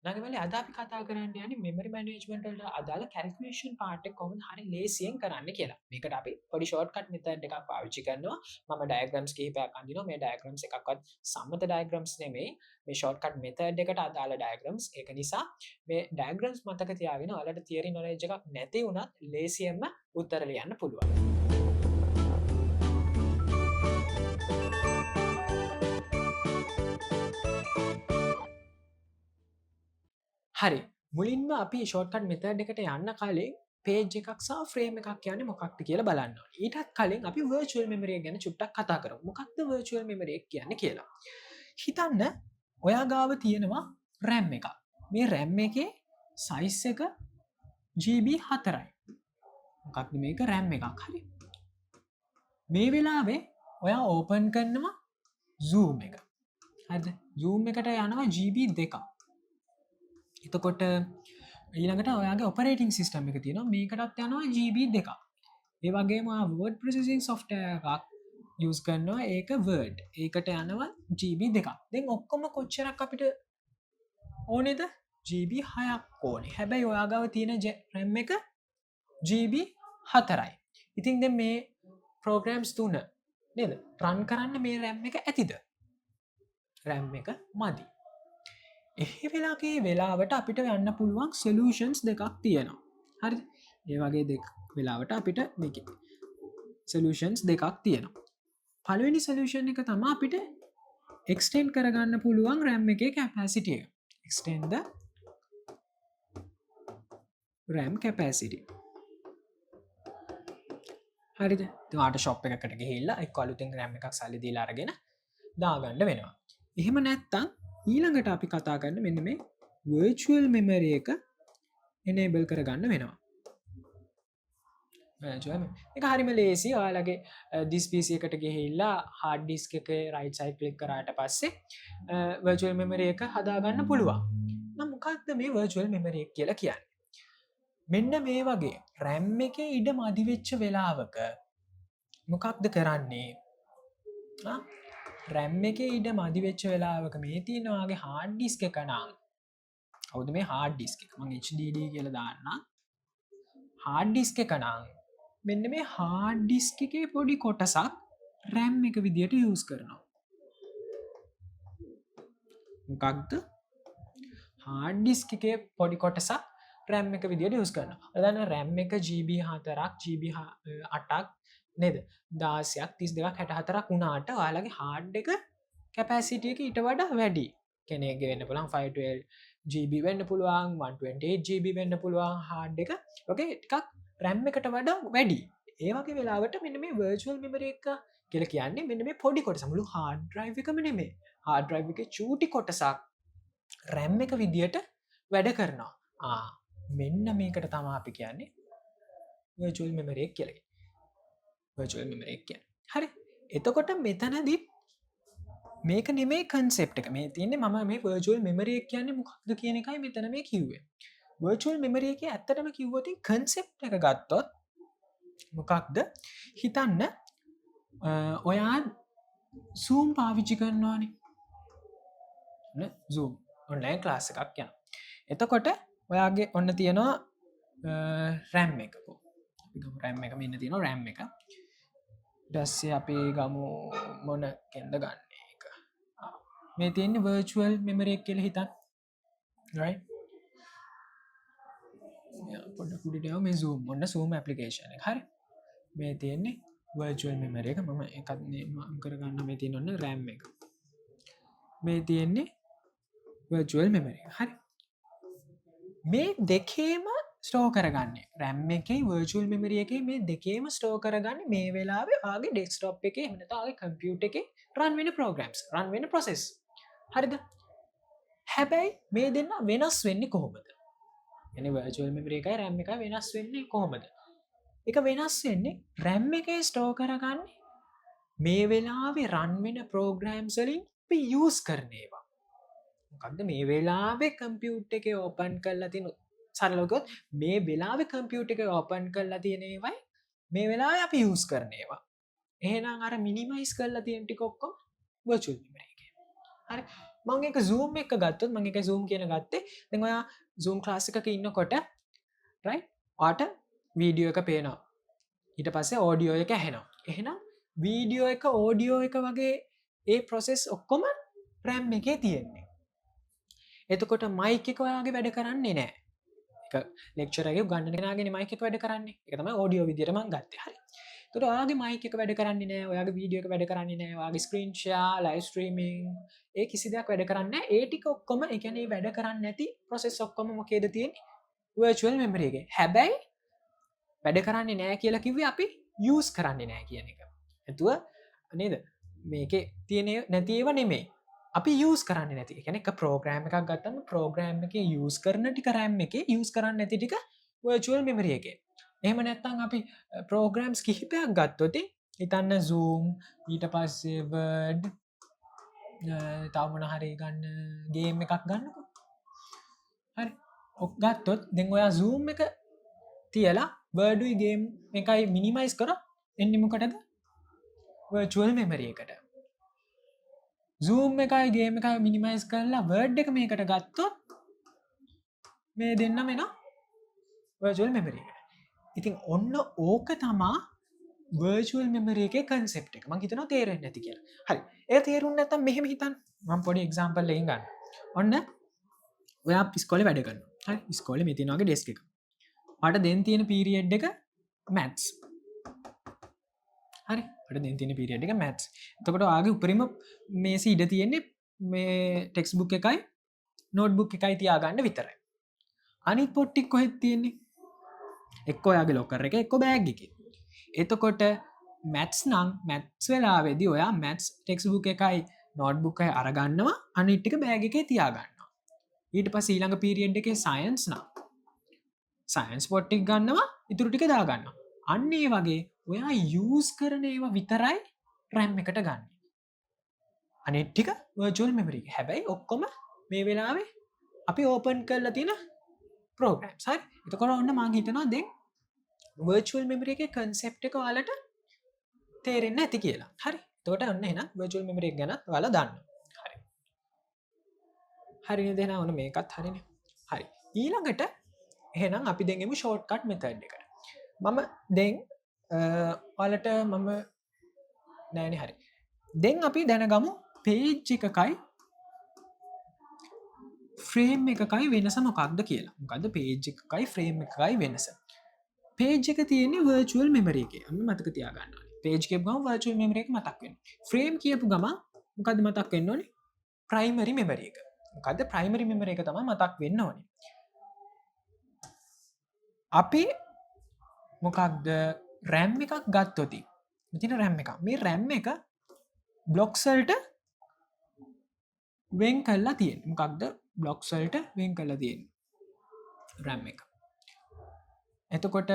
නගමලි අද අපි කතා කරන්න යන්නේ මෙමරි මැනේජ්මන්ට් වලට අදාළ කැල්කියුලේෂන් පාර්ට් එක කොහොමද හරි ලේසියෙන් කරන්න කියලා. මේකට අපි පොඩි ෂෝට්කට් මෙතඩ් එකක් පාවිච්චි කරනවා. මම ඩයග්‍රෑම්ස් කිහිපයක් අඳිනවා. මේ ඩයග්‍රෑම්ස් එකක්වත් සම්මත ඩයග්‍රෑම්ස් නෙමෙයි. මේ ෂෝට්කට් මෙතඩ් එකට අදාළ ඩයග්‍රෑම්ස්. ඒක නිසා මේ ඩයග්‍රෑම්ස් මතක තියාගෙන ඔයාලට තියරි නොලෙජ් එකක් නැති වුණත් ලේසියෙන්ම උත්තර ලියන්න පුළුවන්. හරි මුලින්ම අපි ෂෝට්කට් මෙතඩ් එකට යන්න කලින් පේජ් එකක් සහ ෆ්‍රේම් එකක් කියන්නේ මොකක්ද කියලා බලන්න ඕනේ. ඊටත් කලින් අපි වර්චුවල් මෙමරි එක ගැන චුට්ටක් කතා කරමු. මොකක්ද වර්චුවල් මෙමරි එක කියන්නේ කියලා. හිතන්න ඔයා ගාව තියෙනවා RAM එකක්. මේ RAM එකේ සයිස් එක GB 4යි. මොකක්ද මේක RAM එකක් හරි. මේ වෙලාවේ ඔයා ඕපන් කරනවා Zoom එක. හරිද? Zoom එකට යනවා GB 2ක්. එතකොට ඊළඟට ඔයාගේ ඔපරේටිං සිස්ටම් එක තියෙනවා මේකටත් යනවා GB 2ක්. ඒ වගේම word processing software එකක් use කරනවා ඒක Word. ඒකට යනවා GB 2ක්. දැන් ඔක්කොම කොච්චරක් අපිට ඕනේද? GB 6ක් ඕනේ. හැබැයි ඔයා ගාව තියෙන RAM එක GB 4යි. ඉතින් දැන් මේ programs තුන නේද? run කරන්න මේ RAM එක ඇතිද? RAM එක මදි. එහි වෙලාගේ වෙලාවට අපිට යන්න පුළුවන් සොලියුෂන්ස් දෙකක් තියෙනවා. හරිද? ඒ වගේ වෙලාවට අපිට මේකේ සොලියුෂන්ස් දෙකක් තියෙනවා. පළවෙනි සොලියුෂන් එක තමයි අපිට එක්ස්ටෙන්ඩ් කරගන්න පුළුවන් RAM එකේ capacity එක. extend the RAM capacity. හරිද? ඔයාට shop එකකට ගිහිල්ලා එක්ක අලුතෙන් RAM එකක් සල්ලි දීලා අරගෙන දාගන්න වෙනවා. එහෙම නැත්තම් ඊළඟට අපි කතා කරන්න මෙන්න මේ virtual memory එක enable කරගන්න වෙනවා. එක හරිම ලේසි. ඔයාලගේ දිස් PC එකට ගිහිල්ලා hard disk එකේ right side click කරාට පස්සේ virtual memory එක හදාගන්න පුළුවන්. නම් මොකක්ද මේ virtual memory එක කියලා කියන්නේ? මෙන්න මේ වගේ RAM එකේ ඉඩ මදි වෙච්ච වෙලාවක මොකක්ද කරන්නේ? RAM එකේ ඉඩ මදි වෙච්ච වෙලාවක මේ තියෙන ඔයාගේ hard disk එක නම් හවුද මේ hard disk එක මම HDD කියලා දාන්නම්. hard disk එක නම් මෙන්න මේ hard disk එකේ පොඩි කොටසක් RAM එක විදියට use කරනවා. මොකක්ද? hard disk එකේ පොඩි කොටසක් RAM එක විදියට use කරනවා. ඔයාලා RAM එක GB 4ක් GB 8ක් නේද? 16ක් 32ක් 64ක් වුණාට ඔයාලගේ hard එක capacity එක ඊට වඩා වැඩි. කෙනෙක්ගේ වෙන්න පුළුවන් 512 GB වෙන්න පුළුවන් 128 GB වෙන්න පුළුවන් hard එක. ඔකේ ටිකක් RAM එකට වඩා වැඩි. ඒ වගේ වෙලාවට මෙන්න මේ virtual memory එක කියලා කියන්නේ මෙන්න මේ පොඩි කොටස මුළු hard drive එකම නෙමෙයි. hard drive එකේ චූටි කොටසක් RAM එක විදියට වැඩ කරනවා. මෙන්න මේකට තමයි අපි කියන්නේ virtual memory එක කියලා. virtual memory එක කියන්නේ. හරි. එතකොට මෙතනදී මේක නෙමෙයි concept එක. මේ තියෙන්නේ මම මේ virtual memory එක කියන්නේ මොකක්ද කියන එකයි මෙතන මේ කිව්වේ. virtual memory එකේ ඇත්තටම කිව්වොත් concept එක ගත්තොත් මොකක්ද? හිතන්න ඔයා Zoom පාවිච්චි කරනවානේ. නේ Zoom online class එකක් යනවා. එතකොට ඔයාගේ ඔන්න තියෙනවා RAM එක. අපි ගමු RAM එක මෙන්න තියෙනවා RAM එක. ඊට පස්සේ අපි ගමු මොන කෙන්ද ගන්න එක. මේ තියෙන්නේ virtual memory එක කියලා හිතන්න. right? පොඩ්ඩක් උඩට යමු මේ Zoom. ඔන්න Zoom application එක. හරි. මේ තියෙන්නේ virtual memory එක. මම එකක් නේම කරගන්න මේ තියෙන ඔන්න RAM එක. මේ තියෙන්නේ virtual memory එක. හරි. මේ දෙකේම ස්ටෝර් කරගන්නේ RAM එකේ virtual memory එකේ මේ දෙකේම ස්ටෝර් කරගන්නේ මේ වෙලාවේ ආගේ desktop එකේ එහෙම නැත්නම් ආගේ computer එකේ run වෙන programs run වෙන process. හරිද? හැබැයි මේ දෙන්න වෙනස් වෙන්නේ කොහොමද? يعني virtual memory එකයි RAM එකයි වෙනස් වෙන්නේ කොහොමද? එක වෙනස් වෙන්නේ RAM එකේ ස්ටෝර් කරගන්නේ මේ වෙලාවේ run වෙන programs වලින් අපි use කරන ඒවා. මොකක්ද මේ වෙලාවේ computer එකේ open කරලා තියෙන සරලව කිව්වොත් මේ වෙලාවේ computer එකේ open කරලා තියෙන ඒවායි මේ වෙලාවේ අපි use කරන ඒවා. එහෙනම් අර minimize කරලා තියෙන ටික ඔක්කොම virtual memory එකේ. හරි. මම එක Zoom එක ගත්තොත් මම එක Zoom කියන ගත්තේ දැන් ඔයා Zoom class එකක ඉන්නකොට right ඔයාට වීඩියෝ එක පේනවා ඊට පස්සේ ඔඩියෝ එක ඇහෙනවා එහෙනම් වීඩියෝ එක ඔඩියෝ එක වගේ ඒ ප්‍රොසෙස් ඔක්කොම RAM එකේ තියෙන්නේ එතකොට මයික් එක ඔයාගේ වැඩ කරන්නේ නැහැ ලෙක්චර් එකේ ගන්න කෙනාගේ මයික් එක වැඩ කරන්නේ ඒක තමයි ඔඩියෝ විදියට මම ගත්තේ හරි එතකොට ඔයාගේ මයික් එක වැඩ කරන්නේ නැහැ ඔයාගේ වීඩියෝ එක වැඩ කරන්නේ නැහැ ඔයාගේ ස්ක්‍රීන් ෂෙයා ලයිව් ස්ට්‍රීමින් ඒ කිසි දෙයක් වැඩ කරන්නේ නැහැ ඒ ටික ඔක්කොම ඒ කියන්නේ වැඩ කරන්නේ නැති ප්‍රොසෙස් ඔක්කොම මොකේද තියෙන්නේ virtual memory එකේ හැබැයි වැඩ කරන්නේ නැහැ කියලා කිව්වේ අපි use කරන්නේ නැහැ කියන එක. එතුව නේද? මේකේ තියෙන නැති ඒවා නෙමෙයි. අපි use කරන්නේ නැති. ඒ කියන්නේ එක ප්‍රෝග්‍රෑම් එකක් ගත්තම ප්‍රෝග්‍රෑම් එකේ use කරන ටික RAM එකේ use කරන්නේ නැති ටික virtual memory එකේ. එහෙම නැත්නම් අපි ප්‍රෝග්‍රෑම්ස් කිහිපයක් ගත්තොත් හිතන්න Zoom ඊට පස්සේ Word තව මොන හරි ගන්න ගේම් එකක් ගන්නකො. හරි. ඔක් ගත්තොත් දැන් ඔයා Zoom එක තියලා වර්ඩුයි ගේම් එකයි මිනිමයිස් කර එන්නමකටද වර්චුවල් මෙමරිය එකට Zoom එකයි ගේම එකයි මිනිමයිස් කරලා වර්ඩ් එක මේකට ගත්තොත් මේ දෙන්න මෙෙන වර්චුවල් මෙමරිය ඉතින් ඔන්න ඕක තමා වර්චුවල් මෙමරිය එක කන්සෙප් එක මං හිතනවා තේරෙන්නේ නැති කියලා හරි ඒ තේරුම් නැත්තම් මෙහෙම හිතන්න මම පොඩි එක්සාම්පල් එකකින් ගන්න ඔන්න ඔයා ඉස්කෝලේ වැඩ කරනවා හරි ඉස්කෝලේ මේ තියෙන වගේ ඩෙස්ක් එක මට දැන් තියෙන පීරියඩ් එක මැත්ස් හරි මට දැන් තියෙන පීරියඩ් එක මැත්ස් එතකොට ආගේ උපරිම මේස ඉඩ තියෙන්නේ මේ ටෙක්ස්ට් බුක් එකයි නෝට් බුක් එකයි තියාගන්න විතරයි අනිත් පොත් ටික කොහෙද තියෙන්නේ එක්ක ඔයාගේ ලොකර් එකේ එක්ක බෑග් එකේ එතකොට මැත්ස් නම් මැත්ස් වෙලාවේදී ඔයා මැත්ස් ටෙක්ස්ට් බුක් එකයි නෝට් බුක් එකයි අරගන්නවා අනිත් ටික බෑග් එකේ තියාගන්නවා ඊට පස්සේ ඊළඟ පීරියඩ් එකේ සයන්ස් නම් සයින්ස් පොට්ටික් ගන්නවා ඉතුරු ටික දාගන්න අන්නේ වගේ ඔයා යස් කරන ඒවා විතරයි රැම් එකට ගන්න අනිට්ටික වර්චුවල් මෙමරි හැබැයි ඔක්කොම මේ වෙලාවේ අපි ඕපන් කරලා තියෙන ප්‍රෝග්‍රෑම් සයි එතකොට ඔන්න මං හිතනවා දෙ වර්චුවල් මෙමරි එක කන්සෙප් එක ඔයාලට තේරෙන්න ඇති කියලා හරි තෝට ඔන්න එන වර්චුවල් මෙමරි ගැන ඔයාලා දන්න හරි හරින දෙෙන ඕන මේකත් හරින හරි ඊළඟට එහෙනම් අපි දෙගෙම ෂෝට් කට් මෙතඩ් එකට මම දෙන් ඔලට මම නෑන හරි දෙන් අපි දැනගමු පේජ් එකකයි ෆ්‍රේම් එකකයි වෙනස මොකක්ද කියලා මොකද පේජ් එකකයි ෆ්‍රේම් එකකයි වෙනස පේජ් එක තියෙන්නේ වර්චුවල් මෙමරි එක අන්න මතක තියාගන්න පේජ් එක ගම වර්චුවල් මෙමරි එක මතක් වෙන ෆ්‍රේම් කියපු ගම මොකද මතක් වෙන්න ඕනේ ප්‍රයිමරි මෙමරි එක මොකද ප්‍රයිමරි මෙමරි එක තමයි මතක් වෙන්න ඕනේ අපි මොකක්ද රැම් එකක් ගත්තොති මෙතින රැම් එක මේ රැම් එක බ්ලොක්සල්ට වෙන් කල්ලා තියෙන් මොකක්ද බ්ලොක්සල්ට වෙන් කල්ලා තියෙන් රැම් එක එතකොට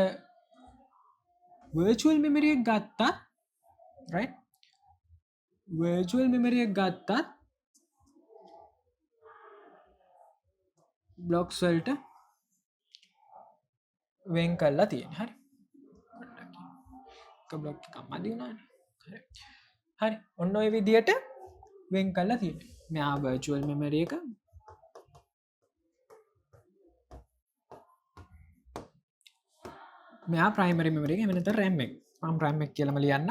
වර්චුවල් මෙමරියක් ගත්තා වර්චුවල් මෙමරියක් ගත්තත් බ්ලොක්සල්ට වෙන් කල්ලා තියෙන හරි බ්ලොක් මදි වුණාන හරි ඔන්න ඔය විදියට වෙන් කල්ලා තියෙන මෙයා වර්චුවල් මෙමරි එක මෙයා ප්‍රයිමරි මෙමරි එක මෙනත රැම් එක මම රැම් එක කියලාම ලියන්න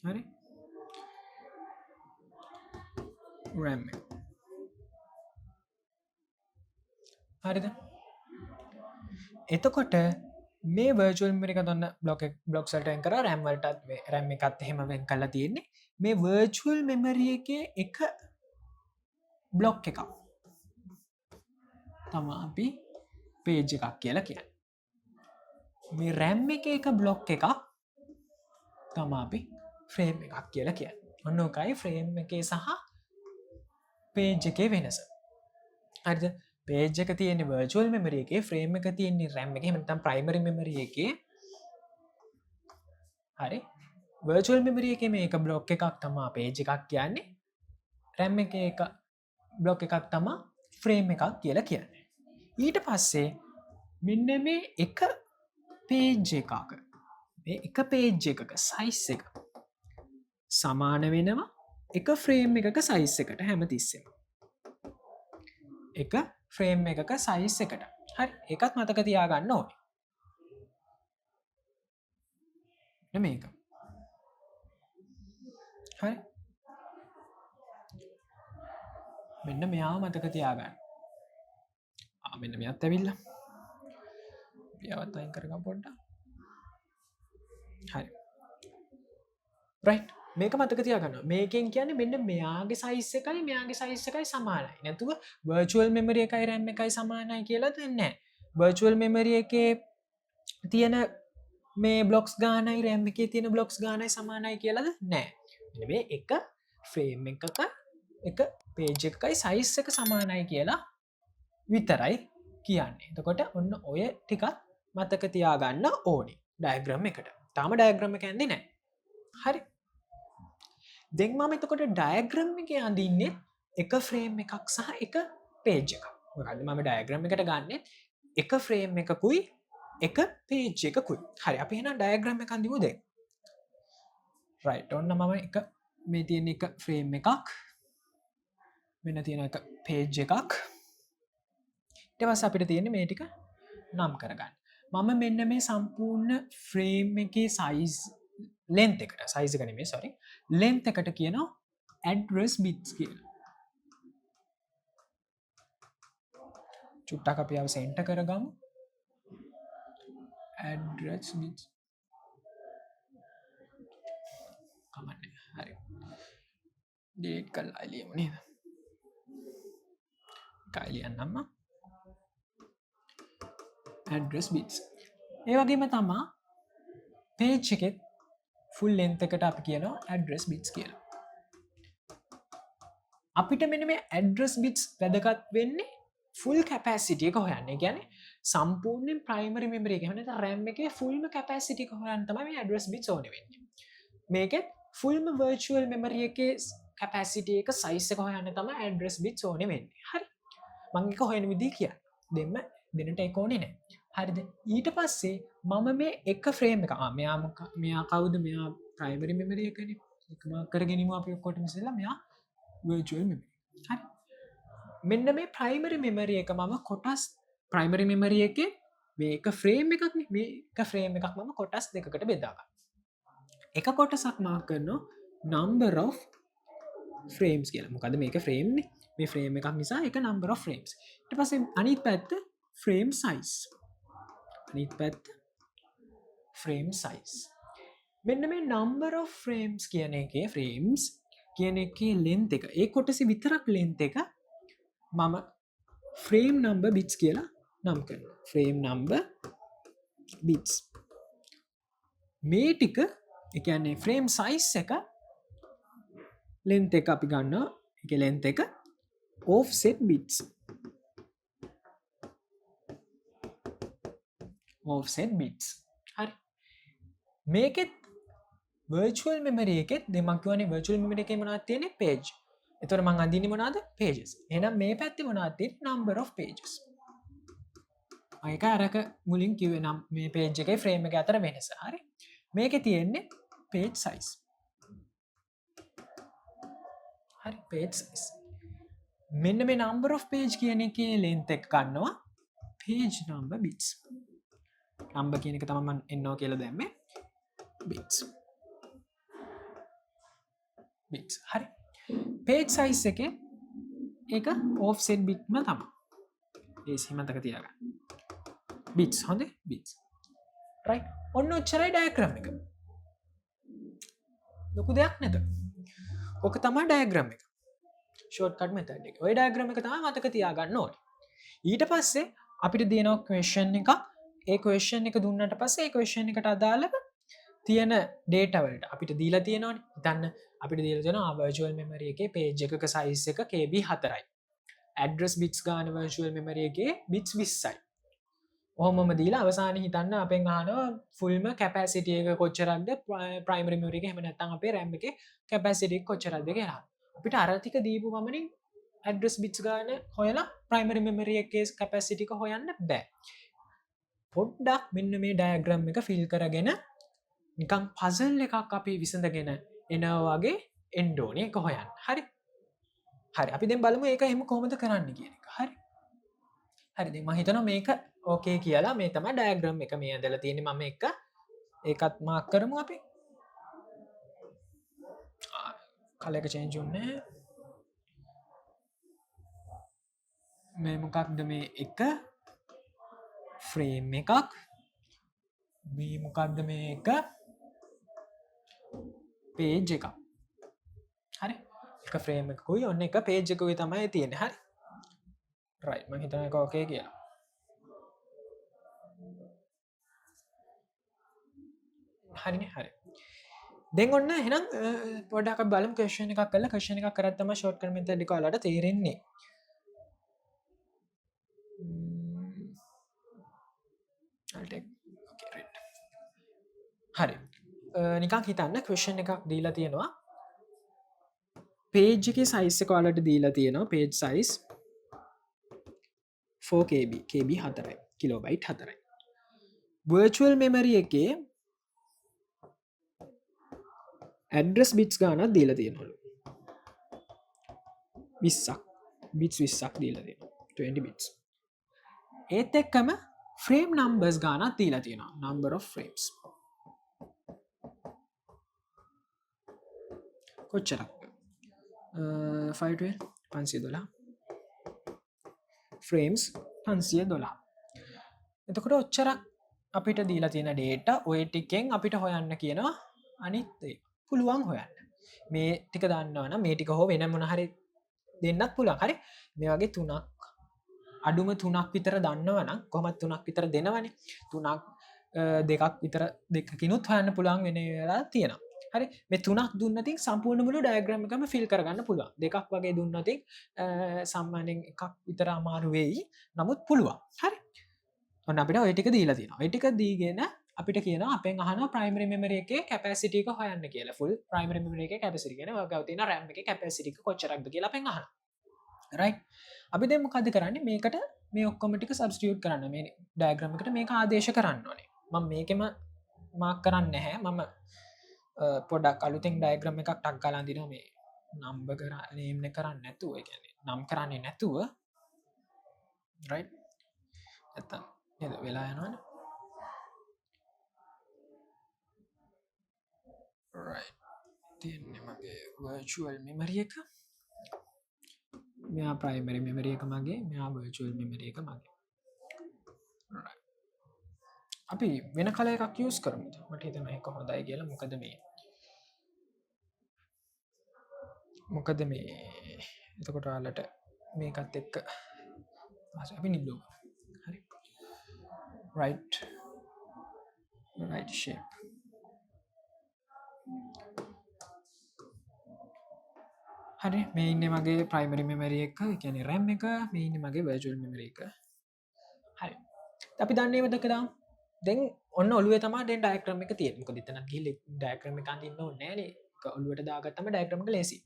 හරි රැම් එක හරිද එතකොට මේ වර්චුවල් මෙමරි එක දන්න බ්ලොක්සල්ට එන් කර රැම්වලටත් රැම් එකත් එහෙම වෙන් කල්ලා තියෙන්නේ මේ වර්චුවල් මෙමරි එක එක බ්ලොක් එකක් තම අපි පේජ් එකක් කියලා කියන්න මේ රැම් එක බ්ලොක් එකක් තම අපි ෆ්‍රේම් එකක් කියලා කියන්න ඔන්න ඕකයි ෆ්‍රේම් එක සහ පේජ් එකේ වෙනස හරිද පේජ් එක තියෙන වර්චුවල් මෙමරි එකේ ෆ්‍රේම් එක තියෙන්නේ රැම් එක එහෙම ප්‍රයිමරි මෙමරි එකේ හරි වර්චුවල් මෙමරි එකේ මේක බ්ලොක් එකක් තමා පේජ් එකක් කියන්නේ රැම් එක බ්ලොක් එකක් තමා ෆ්‍රේම් එකක් කියලා කියන්නේ ඊට පස්සේ මෙන්න මේ එක පේජ් එකක මේ එක පේජ් එකක සයිස් එක සමාන වෙනවා එක ෆ්‍රේම් එකක සයිස් එකට හැමතිස්සෙම එක ෆ්‍රේම් එකක සයිස් එකට හරි එකත් මතක තියාගන්න ඕනේ මේක හරි මෙන්න මෙයාව මතක තියාගන්න මෙන්න මෙයත් ඇවිල්ල පියාවත් අයින් කරගම් පොඩ්ඩ හරි රයිට් මේක මතක තියාගන්න මේකෙන් කියන්නේ මෙන්න මෙයාගේ සයිස් එකයි මෙයාගේ සයිස් එකයි සමානයි නැතුව වර්චුවල් මෙමරි එකයි රැම් එකයි සමානයි කියලා දෙන්නේ වර්චුවල් මෙමරි එකේ තියෙන මේ බ්ලොක්ස් ගානයි රැම් එකේ තියෙන බ්ලොක්ස් ගානයි සමානයි කියලාද නෑ මේ එක ෆ්‍රේම් එකක එක පේජ් එකයි සයිස් එක සමානයි කියලා විතරයි කියන්නේ එතකොට ඔන්න ඔය ටිකක් මතක තියාගන්න ඕනි ඩයග්‍රම් එකට තාම ඩයග්‍රම් එක ඇඳි නෑ හරි දෙක් මම එතකොට ඩයග්‍රම් එක අඳන්නේ එක ෆ්‍රේම් එකක් සහ එක පේජ් එකක් මොකද මම ඩයග්‍රම් එකට ගන්න එක ෆ්‍රේම් එකකුයි එක පේජ් එකකුයි හරි අපි එහෙනම් ඩයග්‍රම් එක අඳිමු දැන් රයිට් ඔන්න මම එක මේ තියෙන එක ෆ්‍රේම් එකක් මෙන්න තියෙන එක පේජ් එකක් ඊට පස්සේ අපිට තියෙන්නේ මේ ටික නම් කරගන්න මම මෙන්න මේ සම්පූර්ණ ෆ්‍රේම් එකේ සයිස් length එකට size එක නෙමෙයි sorry length එකට කියනවා address bits කියලා චුට්ටක් අපි ආව center කරගමු address bits කමන්නේ හරි delete කරලා එළියම නේද කයිලියන්නම්ම address bits ඒ වගේම තමා page එකෙත් full length එකට අපි කියනවා address bits කියලා අපිට මෙන්න මේ address bits වැදගත් වෙන්නේ full capacity එක හොයන්න. ඒ කියන්නේ සම්පූර්ණයෙන් primary memory එක එහෙම නැත්නම් RAM එකේ fullම capacity එක හොයන්න තමයි මේ address bits ඕනේ වෙන්නේ. මේකෙත් fullම virtual memory එකේ capacity එක size එක හොයන්න තමයි address bits ඕනේ වෙන්නේ. හරි. මම එක හොයන විදිහ කියන්නේ. දෙන්නට ඒක ඕනේ නැහැ. හරිද? ඊට පස්සේ මම මේ එක frame එක මෙයා කවුද? මෙයා primary memory එකනේ. ඒක මාක් කරගෙනම අපි ඔක්කොටම ඉස්සෙල්ලා මෙයා virtual memory. හරි. මෙන්න මේ primary memory එක මම කොටස් primary memory එකේ මේක frame එකක්නේ මේක frame එකක් මම කොටස් දෙකකට බෙදා ගන්නවා. එක කොටසක් මාක් කරනවා number of frames කියලා. මොකද මේක frame නේ. මේ frame එකක් නිසා එක number of frames. ඊට පස්සේ අනිත් පැත්ත frame size. අනිත් පැත්ත frame size. මෙන්න මේ number of frames කියන එකේ frames කියන එකේ length එක. ඒ කොටසේ විතරක් length එක මම frame number bits කියලා නම් කරනවා. frame number bits. මේ ටික ඒ කියන්නේ frame size එක length එක අපි ගන්නවා. ඒකේ length එක offset bits. offset bits. හරි. මේකෙත් virtual memory එකෙත් දැන් මම කියවනේ virtual memory එකේ මොනවද තියෙන්නේ page. එතකොට මම අඳින්නේ මොනවද pages. එහෙනම් මේ පැත්තේ මොනවද තියෙන්නේ number of pages. ඒක අරක මුලින් කිව්වේ නම් මේ page එකේ frame එක අතර වෙනස. හරි. මේකේ තියෙන්නේ page size. හරි page size. මෙන්න මේ number of page කියන එකේ length එක ගන්නවා page number bits. number කියන එක තමයි මම එන්නෝ කියලා දැම්මේ bits. bits. හරි. page size එකේ ඒක offset bit ම තමයි. ඒ සිමතක තියාගන්න. bits හොඳේ bits. right. ඔන්න ඔච්චරයි diagram එක. ලොකු දෙයක් නැත. ඔක තමයි diagram එක. shortcut method එක. ওই diagram එක තමයි මතක තියාගන්න ඕනේ. ඊට පස්සේ අපිට දෙනවා question එකක්. ඒ question එක දුන්නට පස්සේ ඒ question එකට අදාළව තියෙන data වලට අපිට දීලා තියෙනවනේ. හිතන්න අපිට දීලා තියෙනවා virtual memory එකේ page එකක size එක KB 4යි. address bits ගන්න virtual memory එකේ bits 20යි. ඔහොමම දීලා අවසානයේ හිතන්න අපෙන් අහනවා fullම capacity එක කොච්චරක්ද primary memory එකේ එහෙම නැත්නම් අපේ RAM එකේ capacity එක කොච්චරක්ද කියලා. අපිට අර ටික දීපු පමණින් address bits ගන්න හොයලා primary memory එකේ capacity එක හොයන්න බෑ. පොඩ්ඩක් මෙන්න මේ diagram එක fill කරගෙන නිකන් puzzle එකක් අපි විසඳගෙන එනවා වගේ එන්න ඕනේ ඒක හොයන්න. හරි. හරි. අපි දැන් බලමු ඒක එහෙම කොහොමද කරන්න කියන එක. හරි. හරි. දැන් මම හිතනවා මේක ඕකේ කියලා. මේ තමයි ඩයග්‍රෑම් එක මේ ඇඳලා තියෙන්නේ මම එක. ඒකත් මාක් කරමු අපි. කලර් එක චේන්ජ් වුණේ. මේ මොකක්ද මේ එක ෆ්‍රේම් එකක්. මේ මොකක්ද මේක පේජ් එකක්. හරි. එක ෆ්‍රේම් එකකුයි ඔන්න එක පේජ් එකකුයි තමයි තියෙන්නේ. හරි. රයිට් මම හිතනවා ඒක ඕකේ කියලා. හරිනේ හරි. දැන් ඔන්න එහෙනම් පොඩ්ඩක් අපි බලමු ක්වෙස්චන් එකක් කරලා ක්වෙස්චන් එකක් කරත් තමයි ෂෝට්කට් මෙතඩ් එක ඔයාලට තේරෙන්නේ. I'll take okay right. හරි. නිකන් හිතන්න ක්වෙස්චන් එකක් දීලා තියෙනවා. පේජ් එකේ සයිස් එක ඔයාලට දීලා තියෙනවා. පේජ් සයිස් 4KB KB 4යි කිලෝබයිට් 4යි. virtual memory එකේ address bits ගානක් දීලා තියෙනවලු 20ක් bits 20ක් දීලා තියෙනවා 20 bits. ඒත් එක්කම frame numbers ගානක් දීලා තියෙනවා number of frames. කොච්චරක් 512 $500 frames $500. එතකොට ඔච්චරක් අපිට දීලා තියෙන data ඔය ටිකෙන් අපිට හොයන්න කියනවා අනිත් ඒ පුළුවන් හොයන්න. මේ ටික දන්නවනම් මේ ටික හෝ වෙන මොන හරි දෙන්නත් පුළුවන්. හරි. මේ වගේ තුනක් අඩුම තුනක් විතර දන්නවනම් කොහොමද තුනක් විතර දෙනවනේ. තුනක් දෙකක් විතර දෙකකිනුත් හොයන්න පුළුවන් වෙන වෙලා තියෙනවා. හරි. මේ තුනක් දුන්නත් සම්පූර්ණ මුළු ඩයග්‍රෑම් එකම ෆිල් කරගන්න පුළුවන්. දෙකක් වගේ දුන්නත් සාමාන්‍යයෙන් එකක් විතර අමාරු වෙයි. නමුත් පුළුවන්. හරි. ඔන්න අපිට ඔය ටික දීලා තියෙනවා. ඔය ටික දීගෙන අපිට කියනවා අපෙන් අහනවා ප්‍රයිමරි මෙමරි එකේ කැපැසිටි එක හොයන්න කියලා. ෆුල් ප්‍රයිමරි මෙමරි එකේ කැපැසිටි කියන්නේ ඔයගාව තියෙන RAM එකේ කැපැසිටි එක කොච්චරක්ද කියලා අපෙන් අහනවා. රයිට්. අපි දැන් මොකද කරන්නේ? මේකට මේ ඔක්කොම ටික සබ්ස්ටිටියුට් කරන්න. මේ ඩයග්‍රෑම් එකට මේක ආදේශ කරන්න ඕනේ. මම මේකෙම මාක් කරන්නේ නැහැ. මම පොඩ්ඩක් අලුතෙන් ඩයග්‍රෑම් එකක් ටක් ගාලා අඳිනවා මේ නම්බර් නේම් එක කරන්නේ නැතුව. ඒ කියන්නේ නම් කරන්නේ නැතුව. රයිට්. නැත්තම් නේද වෙලා යනවනේ. right තියන්නේ මගේ virtual memory එක මෙයා primary memory එක මගේ මෙයා virtual memory එක මගේ right. අපි වෙන කලර් එකක් use කරමුද මට හිතෙනවා ඒක හොඳයි කියලා මොකද මේ එතකොට ඔයාලට මේකත් එක්ක අපි නිබ්ලෝ හරි right shape හරි මේ ඉන්නේ මගේ ප්‍රයිමරි මෙමරි එක කියන්නේ RAM එක මේ ඉන්නේ මගේ virtual memory එක හරි අපි දන්නේ මොකද දාමු දැන් ඔන්න ඔළුවේ තමයි දැන් ඩයග්‍රෑම් එක තියෙන්නේ මොකද එතනත් ගිහලා ඩයග්‍රෑම් එක අඳින්න ඕනේ නෑනේ ඒක ඔළුවට දාගත්තම ඩයග්‍රෑම් එක ලේසි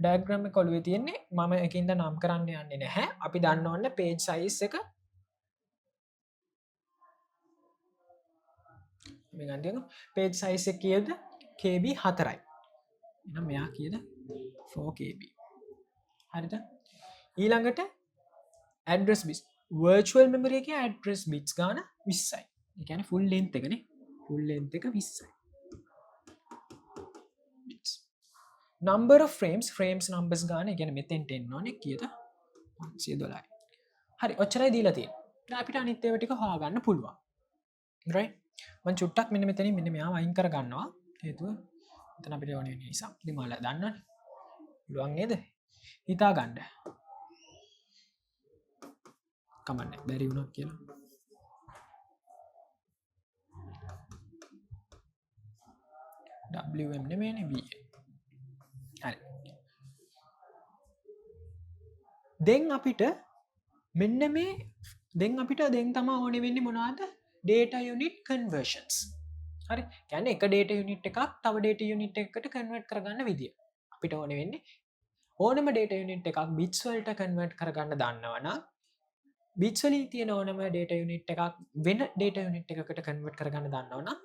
ඩයග්‍රෑම් එක ඔළුවේ තියෙන්නේ මම එකින්ද නම් කරන්න යන්නේ නැහැ අපි දන්න ඕනේ page size එක මේ ගන්න page size එක කීයද KB 4යි එහෙනම් මෙයා කීයද 4KB හරිද ඊළඟට address bits virtual memory එකේ address bits ගාන 20යි ඒ කියන්නේ full length එකනේ full length එක 20යි bits number of frames numbers ගාන ඒ කියන්නේ මෙතෙන්ට එන්න ඕනේ කීයද 512යි හරි ඔච්චරයි දීලා තියෙන්නේ දැන් අපිට අනිත් ඒවා ටික හොයාගන්න පුළුවන් right මම චුට්ටක් මෙන්න මෙතනින් මෙන්න මෙයාව අයින් කර ගන්නවා හේතුව එතන අපිට ඕනේ වෙන නිසා ඉතින් ඔයාලා දන්නවනේ පුළුවන් නේද හිතා ගන්න කමන්නේ බැරි වුණා කියලා WM නෙමෙයිනේ VA හරි දැන් අපිට මෙන්න මේ දැන් අපිට දැන් තමයි ඕනේ වෙන්නේ මොනවද data unit conversions හරි කියන්නේ එක data unit එකක් තව data unit එකකට convert කරගන්න විදිය අපිට ඕනේ වෙන්නේ ඕනම data unit එකක් bits වලට convert කරගන්න දන්නවනම් bits වලින් තියෙන ඕනම data unit එකක් වෙන data unit එකකට convert කරගන්න දන්නවනම්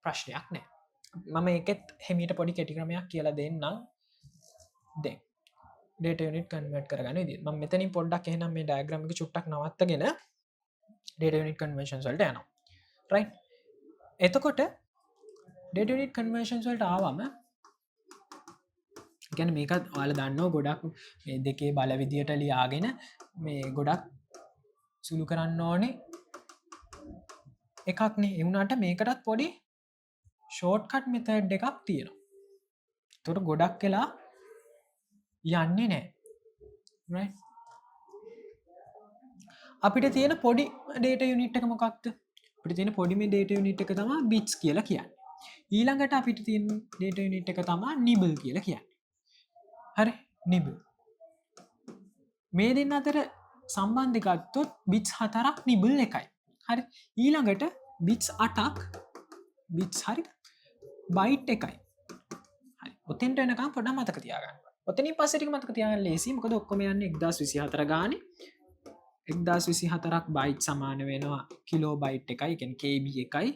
ප්‍රශ්නයක් නැහැ මම එකෙත් හෙමිට පොඩි කෙටික්‍රමයක් කියලා දෙන්නම් දෙ ඩේට යුනිට කන්වර්ට් කරගන්න ද ම මෙතනින් පොඩ්ඩක් එහෙනම් මේ ඩයග්‍රමික චුට්ටක් නවත්තගෙන ඩේට යුනිට කන්වර්ෂන් වලට යනවා රයි් එතකොට ඩේට යුනිට කන්වර්ෂන් වලට ආවම ගැන මේකත් ඔයාල දන්නව ගොඩක් මේ දෙකේ බල විදියට ලියාගෙන මේ ගොඩක් සුළු කරන්න ඕනේ එකක්නේ එවුණට මේකටත් පොඩි ෂෝට්කට් මෙතඩ් එකක් තියෙනවා තොට ගොඩක් වෙලා යන්නේ නෑ අපිට තියෙන පොඩි ඩේට යුනිට් එක මොකක්ද අපිට තියෙන පොඩිම ඩේට යුනිට් එක තමා බිට්ස් කියලා කියන්න ඊළඟට අපිට තියෙන ඩේට යුනිට් එක තමා නිබල් කියලා කියන්න හරි නිබල් මේ දෙන්න අතර සම්බන්ධකත්තුත් බිට්ස් 4ක් නිබල් එකයි හරි ඊළඟට බිට්ස් 8ක් බිට්ස් හරි බයිට් එකයි හරි ඔතෙන්ට එනකම් පොඩ්ඩක් මතක තියාගන්න ඔතනින් පස්සේ ටික මතක තියාගන්න ලේසි මොකද ඔක්කොම යන්නේ 1024 ගානේ 1024ක් බයිට් සමාන වෙනවා කිලෝ බයිට් එකයි කියන්නේ KB එකයි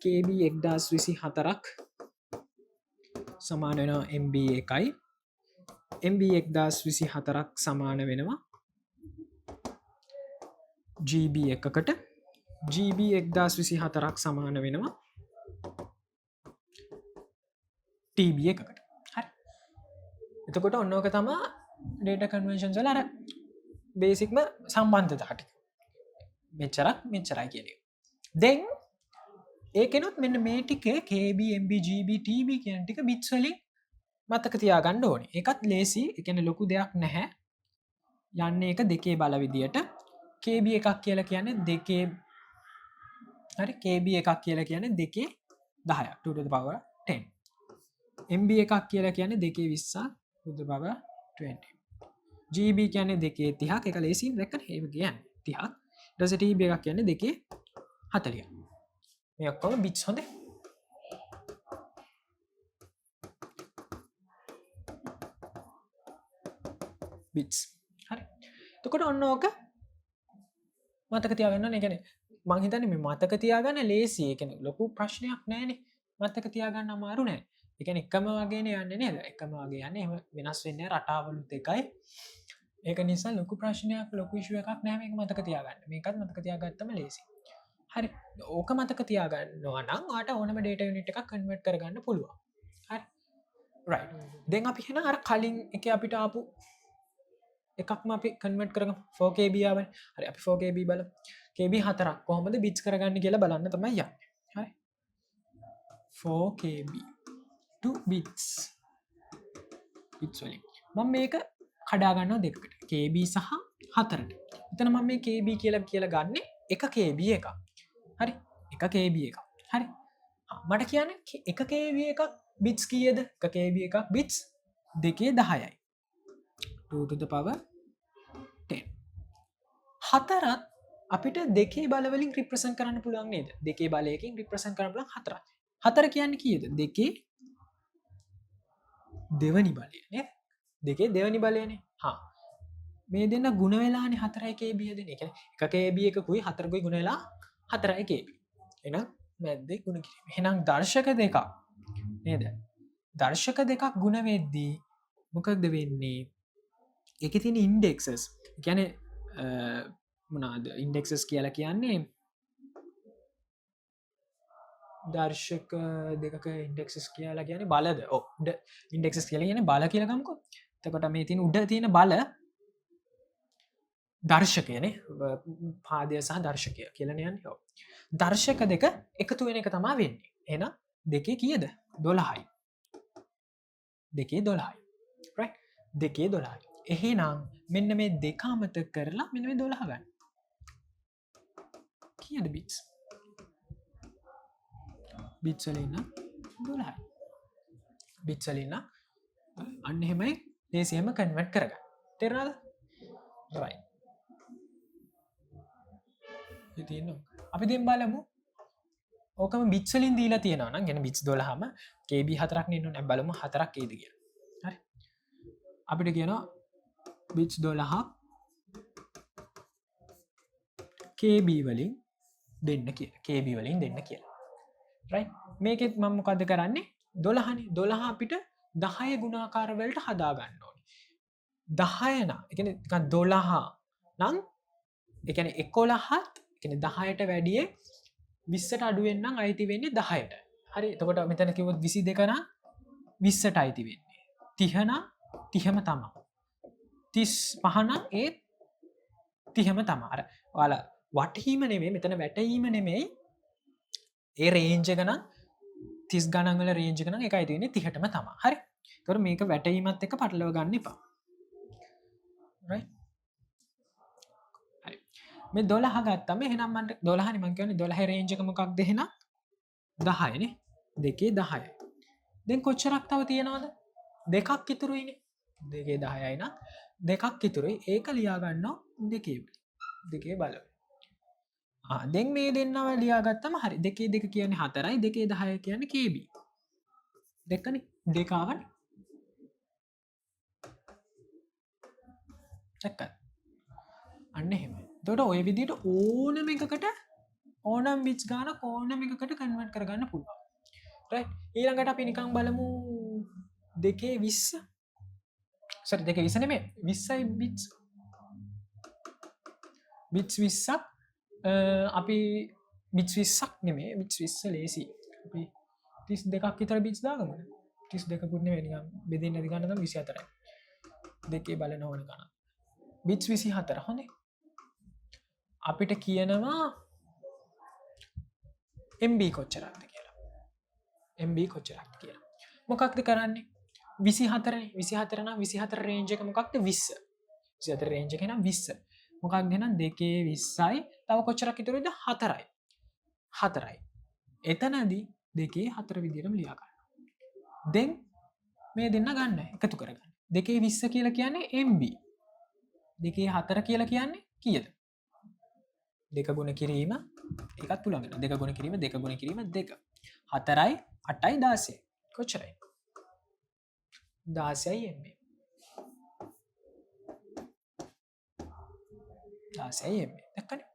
KB 1024ක් සමාන වෙනවා MB එකයි MB 1024ක් සමාන වෙනවා GB එකකට GB 1024ක් සමාන වෙනවා TB එකකට හරි එතකොට ඔන්නෝක තමා ඩේටා කන්වෙන්ෂන්ස් වල අර බේසික්ම සම්බන්ධතා ටික මෙච්චරක් මෙච්චරයි කියන්නේ දැන් ඒකෙනුත් මෙන්න මේ ටික KB MB GB TB කියන ටික බිට්ස් වලින් මතක තියාගන්න ඕනේ ඒකත් ලේසි ඒ කියන්නේ ලොකු දෙයක් නැහැ යන්නේ එක දෙකේ බල විදියට KB එකක් කියලා කියන්නේ දෙකේ හරි KB එකක් කියලා කියන්නේ දෙකේ 10ක් 2 to the power 10 MB එකක් කියලා කියන්නේ දෙකේ 20ක් 2 to the power 20 GB කියන්නේ දෙකේ 30ක් එක ලේසියෙන් දැක්කද එහෙම කියන්නේ 30ක් ඊට පස්සේ TB එකක් කියන්නේ දෙකේ 40ක් මේ ඔක්කොම බිට්ස් හොඳේ බිට්ස් හරි එතකොට ඔන්න ඕක මතක තියාගන්න ඕනේ. ඒ කියන්නේ මං හිතන්නේ මේ මතක තියාගන්න ලේසි. ඒ කියන්නේ ලොකු ප්‍රශ්නයක් නෑනේ. මතක තියාගන්න අමාරු නෑ. ඒ කියන්නේ එකම වගේනේ යන්නේ නේද? එකම වගේ යන්නේ. එහෙම වෙනස් වෙන්නේ රටාවලුත් එකයි. ඒක නිසා ලොකු ප්‍රශ්නයක් ලොකු ඉෂුව එකක් නෑ මේක මතක තියාගන්න. මේකත් මතක තියාගත්තම ලේසි. හරි. ඕක මතක තියාගන්නවා නම් ඔයාට ඕනම data unit එකක් convert කරගන්න පුළුවන්. හරි. right. දැන් අපි එහෙනම් අර කලින් එකේ අපිට ආපු එකක්ම අපි කන්වර්ට් කරගමු 4KB ආවනේ. හරි අපි 4KB බලමු. KB 4ක් කොහොමද බිට්ස් කරගන්නේ කියලා බලන්න තමයි යන්නේ. හරි. 4KB to bits. bits වලින්. මම මේක කඩා ගන්නවා දෙකකට. KB සහ 4ට. එතන මම මේ KB කියලා ගන්නෙ එක KB එකක්. හරි. එක KB එකක්. හරි. මට කියන්නේ එක KB එකක් bits කීයද? එක KB එකක් bits 210යි. 2 to the power 10. 4ත් අපිට දෙකේ බලවලින් රිප්‍රසන්ට් කරන්න පුළුවන් නේද? දෙකේ බලයකින් රිප්‍රසන්ට් කරන්න පුළුවන් 4ක්. 4 කියන්නේ කීයද? දෙකේ දෙවනි බලය නේද? දෙකේ දෙවනි බලයනේ. හා. මේ දෙන්න ගුණ වෙලානේ 4යි KB දෙන්නේ. ඒ කියන්නේ එක KB එකකුයි 4කුයි ගුණ වෙලා 4යි KB. එහෙනම් මැද්දේ ගුණ කිරීම. එහෙනම් දර්ශක දෙකක් නේද? දර්ශක දෙකක් ගුණ වෙද්දී මොකක්ද වෙන්නේ? එකේ තියෙන ඉන්ඩෙක්සස් කියන්නේ මොනවාද ඉන්ඩෙක්සස් කියලා කියන්නේ දර්ශක දෙකක ඉන්ඩෙක්සස් කියලා කියන්නේ බලද උඩ ඉන්ඩෙක්සස් කියලා කියන්නේ බල කියලා ගමුකෝ. එතකොට මේ තියෙන උඩ තියෙන බල දර්ශකයනේ පාදය සහ දර්ශකය කියලා යන්නේ. ඔව්. දර්ශක දෙක එකතු වෙන එක තමයි වෙන්නේ. එහෙනම් දෙකේ කීයද? 12යි. දෙකේ 12යි. right? දෙකේ 12යි. එහෙනම් මෙන්න මේ දෙක අමතක කරලා මෙන්න මේ 12 ගන්න. කීයද බිට්ස්? බිට්ස් වල ඉන්න 12යි. බිට්ස් වල ඉන්න අන්න එහෙමයි ලේසියෙන්ම කන්වර්ට් කරගන්න. තේරුණාද? right. ඉතින් අපි දැන් බලමු. ඕකම බිට්ස් වලින් දීලා තියෙනවා නම් يعني බිට්ස් 12ම KB 4ක් නේ ඉන්නෝනේ. බලමු 4ක් ඒද කියලා. හරි. අපිට කියනවා බිට්ස් 12ක් KB වලින් දෙන්න කියලා. KB වලින් දෙන්න කියලා. right? මේකෙත් මම මොකද්ද කරන්නේ? 12නේ 12 අපිට 10 ගුණාකාර වලට හදා ගන්න ඕනේ. 10 නම් ඒ කියන්නේ නිකන් 12 නම් ඒ කියන්නේ 11ත් ඒ කියන්නේ 10ට වැඩිය 20ට අඩු වෙන්න නම් අයිති වෙන්නේ 10ට. හරි එතකොට මෙතන කිව්වොත් 22 නම් 20ට අයිති වෙන්නේ. 30 නම් 30ම තමයි. 35 නම් ඒ 30ම තමයි. අර ඔයාලා වටහීම නෙමෙයි මෙතන වැටීම නෙමෙයි. ඒ රේන්ජ් එක නම් 30 ගණන් වල රේන්ජ් එක නම් ඒක අයිති වෙන්නේ 30ටම තමයි. හරි. ඒතකොට මේක වැටීමත් එක්ක පටලව ගන්න එපා. right හරි. මේ 12 ගත්තම එහෙනම් මන්ට 12නේ මං කියන්නේ 12 රේන්ජ් එක මොකක්ද එහෙනම් 10 නේ. දෙකේ 10යි. දැන් කොච්චරක් තව තියෙනවද? දෙකක් ඉතුරුයිනේ. දෙකේ 10යි නම් දෙකක් ඉතුරුයි. ඒක ලියා ගන්නවා දෙකේ. දෙකේ බලන්න. දැන් මේ දෙන්නව ලියාගත්තම හරි. දෙකේ දෙක කියන්නේ 4යි. දෙකේ 10 කියන්නේ KB. දෙකනේ. දෙක ආවනේ. දැක්කද? අන්න එහෙමයි. එතකොට ওই විදිහට ඕනම එකකට ඕනම බිට්ස් ගන්න ඕනම එකකට කන්වර්ට් කරගන්න පුළුවන්. right ඊළඟට අපි නිකන් බලමු දෙකේ 20 sorry දෙකේ 20 නෙමෙයි 20යි බිට්ස් 20ක් අපි බිට්ස් 20ක් නෙමෙයි බිට්ස් 20 ලේසි අපි 32ක් විතර බිට්ස් දාගමු 32කුත් නෙමෙයි නිකන් බෙදින්න නැති ගන්න තමයි 24යි දෙකේ බලන ඕන ගන්න බිට්ස් 24 හොඳේ අපිට කියනවා MB කොච්චරක්ද කියලා MB කොච්චරක්ද කියලා මොකක්ද කරන්නේ 24නේ 24 නම් 24 රේන්ජ් එක මොකක්ද 20 24 රේන්ජ් එක නම් 20 මොකක්ද එහෙනම් දෙකේ 20යි තව කොච්චරක් ඉතුරුද 4යි 4යි එතනදී දෙකේ 4 විදිහටම ලියා ගන්න දැන් මේ දෙන්න ගන්න එකතු කරගන්න දෙකේ 20 කියලා කියන්නේ MB දෙකේ 4 කියලා කියන්නේ කීයද දෙක ගුණ කිරීම එකත් පුළුවන් වෙනවා දෙක ගුණ කිරීම දෙක ගුණ කිරීම දෙක 4යි 8යි 16යි කොච්චරයි 16යි MB 16යි MB දැක්කනේ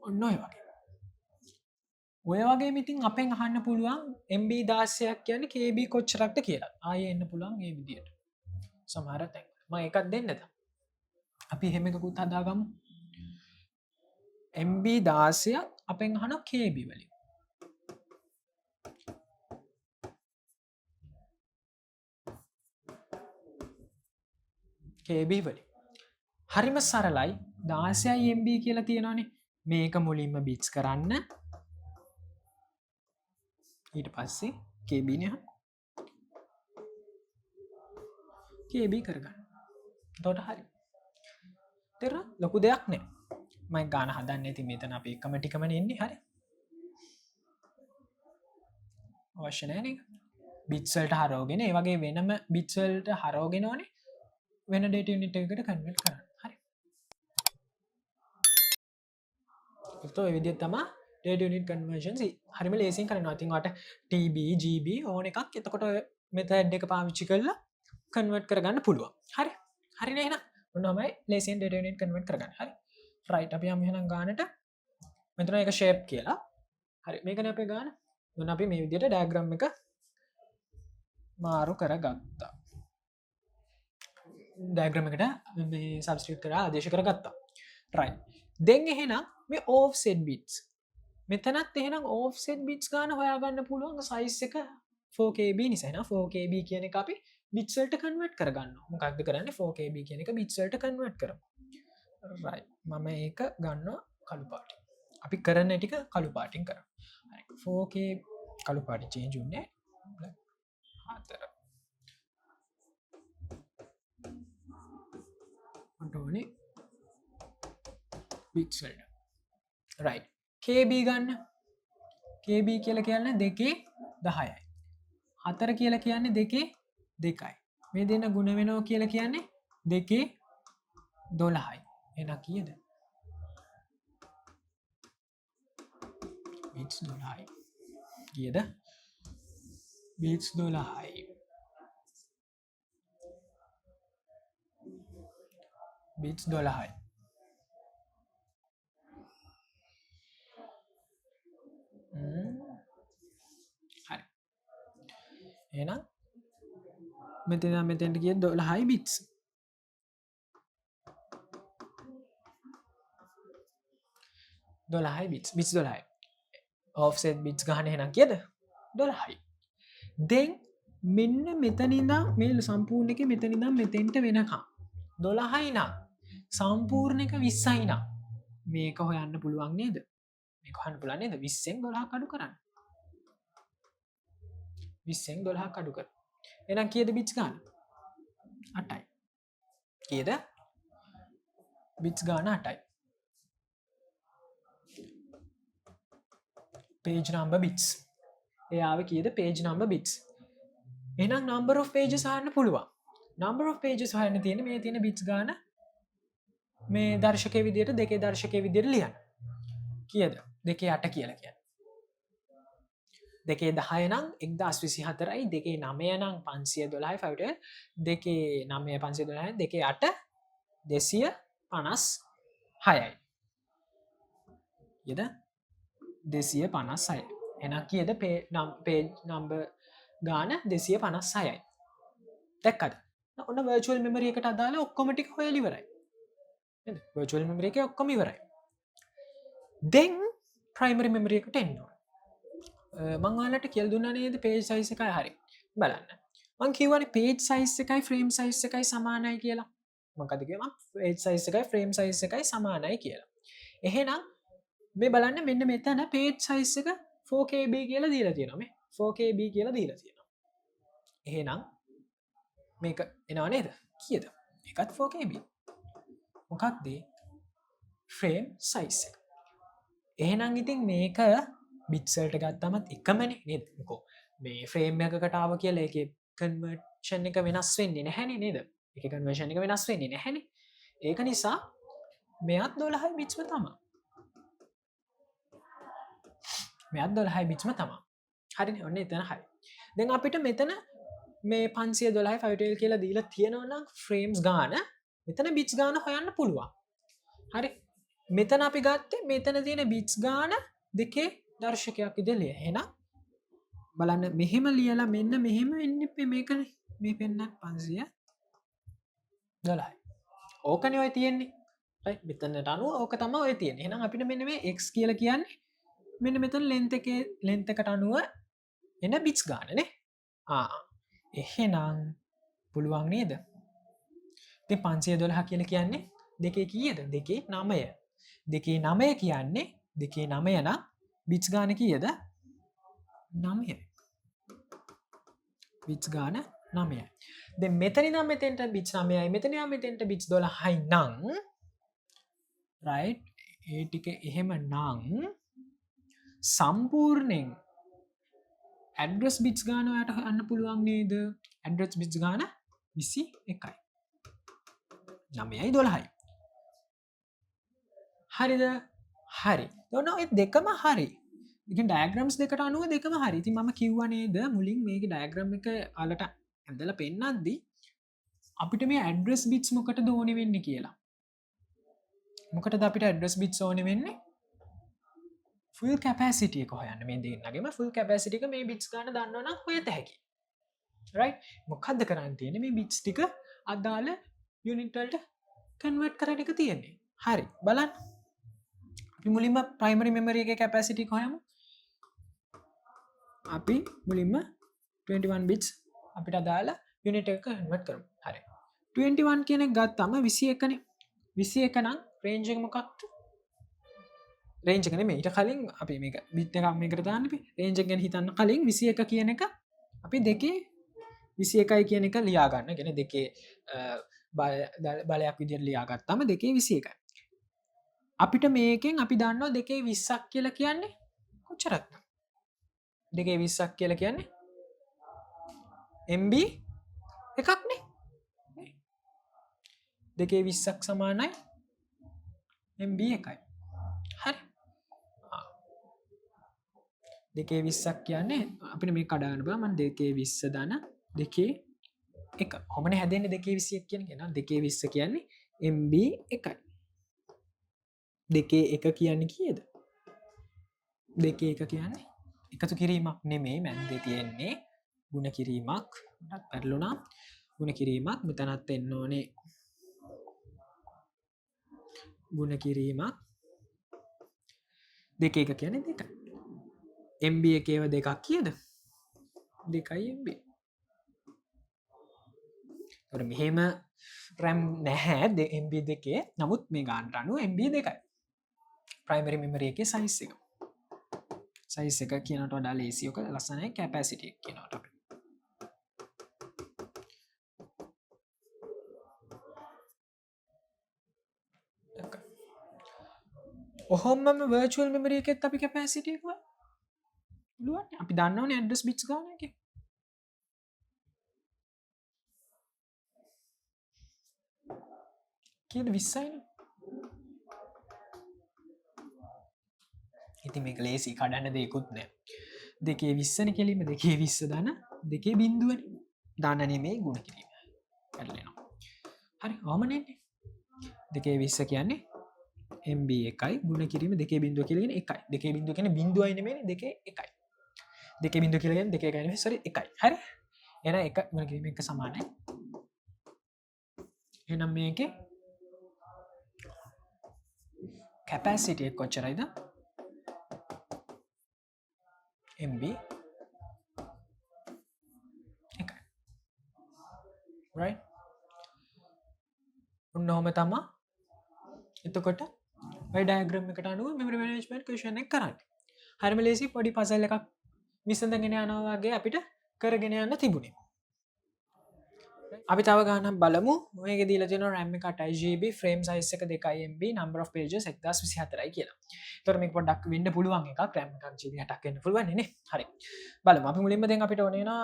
ඔන්න ඔය වගේ මිතින් අපෙන් අහන්න පුළුවන් MB 16ක් කියන්නේ KB කොච්චරක්ද කියලා ආයේ එන්න පුළුවන් මේ විදියට සමහර තැන් මම එකක් දෙන්නද අපි එහෙම එකකුත් හදාගමු MB 16ක් අපෙන් අහන KB වලින් KB වලින් හරිම සරලයි 16යි MB කියලා තියෙනවානේ මේක මුලින්ම බිට්ස් කරන්න ඊට පස්සේ KB නේ KB කරගන්න එතකොට හරි තේරුණා ලොකු දෙයක් නෑ මම ගාන හදන්නේ ඉතින් මෙතන අපි එකම ටිකමනේ ඉන්නේ හරි අවශ්‍ය නැහැ නේද බිට්ස් වලට හරවගෙන ඒ වගේ වෙනම බිට්ස් වලට හරවගෙන ඕනේ වෙන ඩේටා යුනිට් එකකට කන්වර්ට් කරන්න හරි ඒත් ඔය විදිහට තමයි ඩේටා යුනිට් කන්වර්ෂන්ස් හරිම ලේසියෙන් කරනවා ඉතින් ඔයාලට TB GB ඕන එකක් එතකොට මෙතඩ් එක පාවිච්චි කරලා කන්වර්ට් කරගන්න පුළුවන් හරි හරිනේ එහෙනම් ඔන්නමයි ලේසියෙන් ඩේටා යුනිට් කන්වර්ට් කරගන්න හරි රයිට් අපි යමු එහෙනම් ගානට මෙතන එක ෂේප් කියලා හරි මේකනේ අපේ ගාන මොන අපි මේ විදිහට ඩයග්‍රෑම් එක මාරු කරගත්තා ඩයග්‍රෑම් එකට මේ සබ්ස්ටිටියුට් කරලා ආදේශ කරගත්තා රයිට් දැන් එහෙනම් මේ ඕෆ්සෙට් බිට්ස් මෙතනත් එහෙනම් ඕෆ්සෙට් බිට්ස් ගන්න හොයාගන්න පුළුවන් සයිස් එක 4KB නිසා එහෙනම් 4KB කියන එක අපි බිට්ස් වලට කන්වර්ට් කරගන්නවා මොකක්ද කරන්නේ 4KB කියන එක බිට්ස් වලට කන්වර්ට් කරමු right මම ඒක ගන්නවා කළු පාටින් අපි කරන ටික කළු පාටින් කරමු හරි 4K කළු පාටි change උනේ 4 ඔටෝනේ බිට්ස් වලට right KB ගන්න KB කියලා කියන්නේ දෙකේ 10යි 4 කියලා කියන්නේ දෙකේ 2යි මේ දෙන්න ගුණ වෙනවා කියලා කියන්නේ දෙකේ 12යි එන කීයද බිට්ස් 12යි කීයද බිට්ස් 12යි බිට්ස් 12යි හරි එහෙනම් මෙතන මෙතෙන්ට ගිය 12යි බිට්ස් 12යි බිට්ස් 12යි offset bits ගහන එහෙනම් කීයද 12යි then මෙන්න මෙතනින්ද මේ සම්පූර්ණ එක මෙතනින්ද මෙතෙන්ට වෙනකම් 12යි නම් සම්පූර්ණ එක 20යි නම් මේක හොයන්න පුළුවන් නේද මේක හොයන්න පුළුවන් නේද 20න් 12 කඩු කරන්න 20න් 12 කඩු කර එහෙනම් කීයද bits ගන්න 8යි කීයද bits ගන්න 8යි page number bits එයාව කීයද page number bits එහෙනම් number of pages හොයන්න පුළුවන් number of pages හොයන්න තියෙන්නේ මේ තියෙන bits ගන්න මේ දර්ශකයේ විදියට දෙකේ දර්ශකයේ විදියට ලියන්න කීයද දෙකේ 8 කියලා කියන්නේ දෙකේ 10 නම් 1024යි දෙකේ 9 නම් 512යි ෆයිවට දෙකේ 9 512යි දෙකේ 8 256යි යද 256යි එහෙනම් කීයද page number ගාන 256යි දැක්කද ඔන්න virtual memory එකට අදාළ ඔක්කොම ටික හොයලා ඉවරයි නේද virtual memory එකේ ඔක්කොම ඉවරයි then primary memory එකට එන්න ඕන මං ඔයාලට කියලා දුන්නා නේද page size එකයි හරි බලන්න මං කියවනේ page size එකයි frame size එකයි සමානයි කියලා මොකද කිව්වේ මං page size එකයි frame size එකයි සමානයි කියලා එහෙනම් මේ බලන්න මෙන්න මෙතන page size එක 4KB කියලා දීලා තියෙනවා මේ 4KB කියලා දීලා තියෙනවා එහෙනම් මේක එනවා නේද කීයද ඒකත් 4KB මොකක්ද frame size එක එහෙනම් ඉතින් මේක bits වලට ගත්තමත් එකමනේ නේද මොකෝ මේ frame එකකට ආව කියලා ඒකේ conversion එක වෙනස් වෙන්නේ නැහැනේ නේද ඒකේ conversion එක වෙනස් වෙන්නේ නැහැනේ ඒක නිසා මෙයත් 12යි bitsම තමයි මෙයත් 12යි bitsම තමයි හරිනේ ඔන්න එතන හරි දැන් අපිට මෙතන මේ 512 512 කියලා දීලා තියෙනවා නම් frames ගාන මෙතන bits ගාන හොයන්න පුළුවන් හරි මෙතන අපි ගත්තේ මෙතන තියෙන bits ගාන දෙකේ දර්ශකයක් විදිහට ලිය. එහෙනම් බලන්න මෙහෙම ලියලා මෙන්න මෙහෙම එන්නේ මේකනේ. මේ පෙන්නත් 512යි. ඕකනේ ඔය තියෙන්නේ. right මෙතනට අනුව ඕක තමයි ඔය තියෙන්නේ. එහෙනම් අපිට මෙන්න මේ x කියලා කියන්නේ මෙන්න මෙතන length එකට අනුව එන bits ගන්න නේ. එහෙනම් පුළුවන් නේද? ඉතින් 512 කියලා කියන්නේ දෙකේ කීයද? දෙකේ 9. දෙකේ 9 කියන්නේ දෙකේ 9 නම් bits ගාන කීයද 9යි bits ගාන 9යි දැන් මෙතන ඉඳන් මෙතෙන්ට bits 9යි මෙතන ඉඳන් මෙතෙන්ට bits 12යි නම් right ඒ ටික එහෙම නම් සම්පූර්ණයෙන් address bits ගාන ඔයාලට හොයන්න පුළුවන් නේද address bits ගාන 21යි 9යි 12යි හරිද හරි ඔන්න ඔය දෙකම හරි ඉතින් ඩයග්‍රෑම්ස් දෙකට අනුව දෙකම හරි ඉතින් මම කිව්වා නේද මුලින් මේකේ ඩයග්‍රෑම් එක අලට ඇඳලා පෙන්නද්දි අපිට මේ ඇඩ්‍රස් බිට්ස් මොකටද ඕනේ වෙන්නේ කියලා මොකටද අපිට ඇඩ්‍රස් බිට්ස් ඕනේ වෙන්නේ ෆුල් කැපැසිටි එක හොයන්න මේ දෙන්නගෙම ෆුල් කැපැසිටි එක මේ බිට්ස් ගන්න දන්නවනම් හොයත හැකියි රයිට් මොකද්ද කරන්න තියෙන්නේ මේ බිට්ස් ටික අදාළ යුනිට් වලට කන්වර්ට් කරන්න එක තියෙන්නේ හරි බලන්න අපි මුලින්ම ප්‍රයිමරි මෙමරි එකේ කැපැසිටි එක හොයමු අපි මුලින්ම 21 bits අපිට අදාළ යුනිට් එක කන්වර්ට් කරමු හරි 21 කියන එක ගත්තම 21 නේ 21 නම් රේන්ජ් එක මොකක්ද රේන්ජ් එක නෙමෙයි ඊට කලින් අපි මේක බිට් එකක් මේකට දාන්න අපි රේන්ජ් එක ගැන හිතන්න කලින් 21 කියන එක අපි දෙකේ 21යි කියන එක ලියා ගන්න. කියන්නේ දෙකේ බලයක් විදිහට ලියා ගත්තාම දෙකේ 21යි. අපිට මේකෙන් අපි දන්නවා දෙකේ 20ක් කියලා කියන්නේ කොච්චරක්ද? දෙකේ 20ක් කියලා කියන්නේ MB එකක් නේ. දෙකේ 20ක් සමානයි MB එකයි. හරි. දෙකේ 20ක් කියන්නේ අපිට මේක කඩා ගන්න බෑ. මම දෙකේ 20 දාන දෙකේ එක. කොහොමනේ හැදෙන්නේ දෙකේ 21 කියන්නේ? නේද? දෙකේ 20 කියන්නේ MB එකයි. දෙකේ එක කියන්නේ කීයද? දෙකේ එක කියන්නේ එකතු කිරීමක් නෙමෙයි මැද්දේ තියෙන්නේ ගුණ කිරීමක් පැරලුනා ගුණ කිරීමක් මෙතනත් එන්න ඕනේ ගුණ කිරීමක් දෙක එක කියන දෙකයි MB එකේව දෙකක් කියද දෙකයි MB මෙහෙම රැම් නැහැ MB දෙකේ නමුත් මේ ගාන්ට අනු MB දෙකයි ප්‍රයිමරි මෙමරි එක සයිස් එක සයිස් එක කියනට වඩා ලේසියෝක ලස්සනයි කැපැසිටිය කියනට ඔහොම වර්චුවල් මෙමරි එකෙත් අපි කැපැසිටියක ලුවන් අපි දන්නවන ඇඩස් බිච් ගාන එක කියද විස්සයින ඉති මේ ලේසි කඩන්න දෙකුත් නෑ දෙකේ විස්සන කෙලීම දෙකේ විස්ස දන දෙකේ බින්දුවන දානනේ මේ ගුණ කිරීම පැරලෙනවා හරි ඕමනන්නේ දෙකේ විස්ස කියන්නේ MB එකයි ගුණ කිරීම දෙකේ බින්දුව කියලගෙන එකයි දෙකේ බින්දුව කියන බින්දුවයින මේ දෙක එකයි දෙක බින්දු කියලගෙන දෙක ගැන සරි එකයි හරි එන එක ගුණ කිරීම එක සමානයි එනම් මේක කැපැසිටිය කොච්චරයිද MB එකයි right ඔන්නෝම තමා එතකොට ඩයග්‍රම් එකට අනුව මෙමරි මනේජ්මන්ට් ක්වෙස්චන් එක කරන්න හරිම ලේසි පොඩි පසල් එකක් විසඳගෙන යනවාගේ අපිට කරගෙන යන්න තිබුණේ අපි තව ගානම් බලමු ඔයගේ දීලා තියෙනවා RAM එක 8GB frame size එක 2MB number of pages 1024යි කියලා. ඒතකොට මේක පොඩ්ඩක් වෙන්න පුළුවන් එකක් RAM එකක් GB 8ක් වෙන්න පුළුවන් නේ. හරි. බලමු අපි මුලින්ම දැන් අපිට ඕනේ නා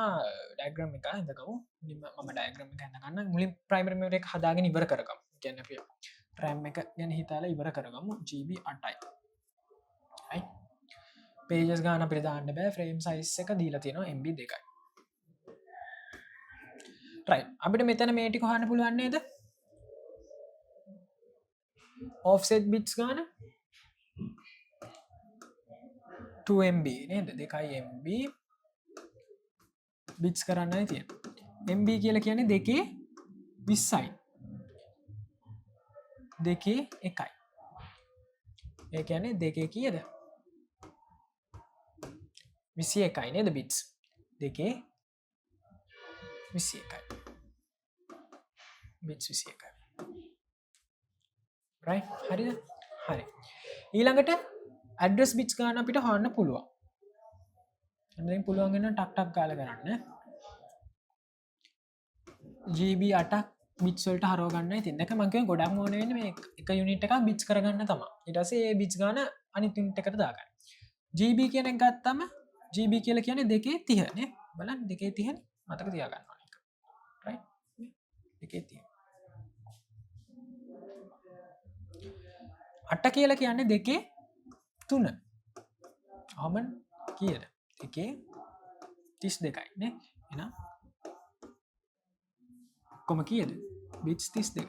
diagram එක හදගමු. මුලින්ම මම diagram එක හද ගන්න. මුලින් primary memory එක හදාගෙන ඉවර කරගමු. කියන්නේ අපි RAM එක ගැන හිතාලා ඉවර කරගමු GB 8යි. right. pages ගාන අපිට දාන්න බෑ frame size එක දීලා තියෙනවා MB 2යි. right අපිට මෙතන මේ ටික හොයන්න පුළුවන් නේද offset bits ගාන 2MB නේද 2MB bits කරන්නයි තියෙන්නේ MB කියලා කියන්නේ දෙකේ 20යි දෙකේ 1යි ඒ කියන්නේ දෙකේ කීයද 21යි නේද bits දෙකේ 21යි bits 21යි right හරිද හරි ඊළඟට address bits ගන්න අපිට හොයන්න පුළුවන් දැන් පුළුවන් වෙන ටක් ටක් ගාලා කරන්න GB 8ක් bits වලට හරව ගන්නයි තියෙන්නේ. මම කියන්නේ ගොඩක්ම ඕනේ වෙන්නේ මේ එක යුනිට් එකක් bits කරගන්න තමයි. ඊට පස්සේ ඒ bits ගන්න අනිත් යුනිට් එකට දාගන්න. GB කියන එක ගත්තම GB කියලා කියන්නේ 230 නේ. බලන්න 230 මතක තියාගන්න ඕනේ. right 230 8 කියලා කියන්නේ 2 3 ආමන් කීයද 2 32යි නේ එහෙනම් කොම කීයද bits 32යි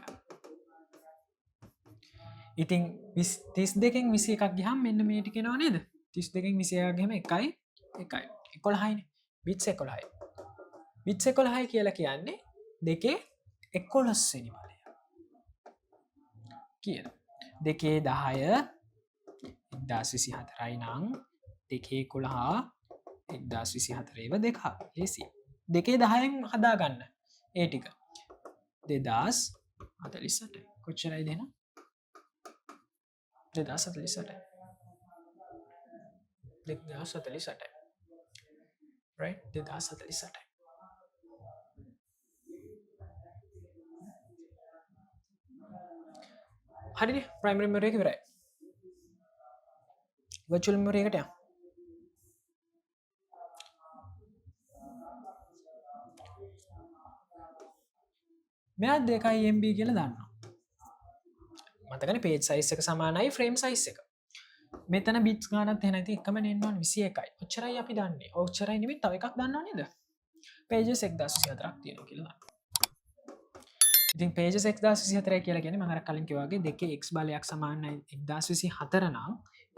ඉතින් 32කින් 21ක් ගියහම මෙන්න මේ ටික එනවා නේද 32කින් 21ක් ගියම 1යි 1යි 11යිනේ bits 11යි bits 11යි කියලා කියන්නේ දෙකේ 11 වෙනි බලය කියන දෙකේ 10 1024යි නම් දෙකේ 11 1024 ඒව දෙක ලේසි දෙකේ 10න් හදා ගන්න ඒ ටික 2048 කොච්චරයි දෙන 2048 right 2048 හරිනේ primary memory එක ඉවරයි virtual memory එකට යමු මෙයා 2MB කියලා දාන්නවා මතකනේ page size එක සමානයි frame size එක මෙතන bits ගානත් එහෙනම් ඉතින් එකම නෙන්න ඕන 21යි ඔච්චරයි අපි දන්නේ ඔච්චරයි නෙමෙයි තව එකක් දන්නව නේද pages 1024ක් තියෙනවා කියලා දාන්න ඉතින් pages 1024 කියලා කියන්නේ මම අර කලින් කිව්වා වගේ දෙකේ x බලයක් සමානයි 1024 නම්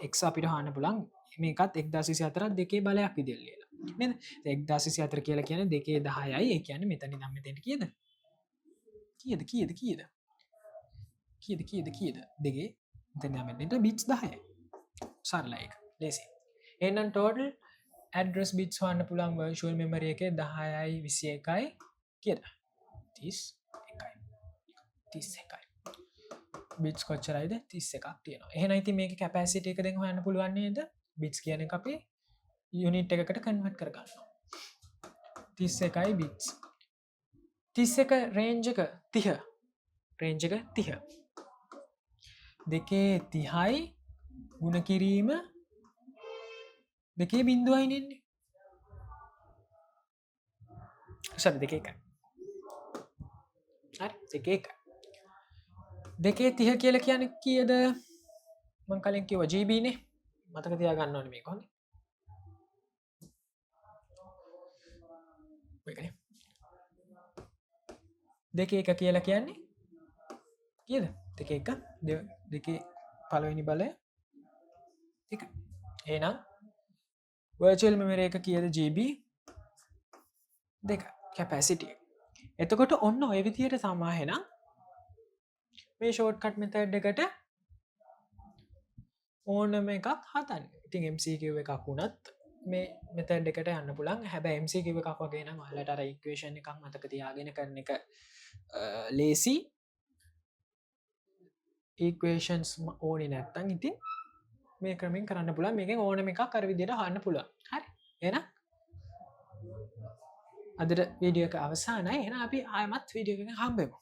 x අපිට හොයන්න පුළුවන් මේකත් 1024ක් දෙකේ බලයක් විදිහට ලියලා නේද? 1024 කියලා කියන්නේ 2 10යි. ඒ කියන්නේ මෙතන ඉඳන් මෙතෙන්ට කීයද? කීයද? දෙකේ මෙතන ඉඳන් මෙතෙන්ට බිට්ස් 10යි. සරලයි ඒක. ලේසි. එහෙනම් total address bits හොයන්න පුළුවන් virtual memory එකේ 10යි 21යි කීයද? 31යි. බිට්ස් කොච්චරයිද? 31ක් තියෙනවා. එහෙනම් ඉතින් මේකේ capacity එක දැන් හොයන්න පුළුවන් නේද? බිට්ස් කියන එක අපි යුනිට් එකකට කන්වර්ට් කරගන්නවා. 31යි බිට්ස්. 31 රේන්ජ් එක 30. රේන්ජ් එක 30. දෙකේ 30යි ගුණ කිරීම දෙකේ බිඳුවයි නෙන්නේ. sorry දෙකේ එකයි. හරි දෙකේ එකයි. දෙකේ 30 කියලා කියන්නේ කීයද? මම කලින් කිව්වා GB නේ. මතක තියාගන්න ඕනේ මේක හොඳයි. මේකනේ. දෙකේ එක කියලා කියන්නේ කීයද? දෙකේ එක දෙකේ පළවෙනි බලය එක. එහෙනම් virtual memory එක කීයද GB? 2 capacity. එතකොට ඔන්න ඔය විදිහට තමයි එහෙනම් මේ shortcut method එකට ඕනම එකක් හදන්න. ඉතින් MCQ එකක් වුණත් මේ method එකට යන්න පුළුවන්. හැබැයි MCQ එකක් වගේ නම් ඔයාලට අර equation එකක් මතක තියාගෙන කරන එක ලේසි. equations ඕනේ නැත්නම් ඉතින් මේ ක්‍රමෙන් කරන්න පුළුවන්. මේකෙන් ඕනම එකක් අර විදිහට හොයන්න පුළුවන්. හරි. එහෙනම් අදට වීඩියෝ එක අවසානයි. එහෙනම් අපි ආයෙමත් වීඩියෝ එකකින් හම්බෙමු.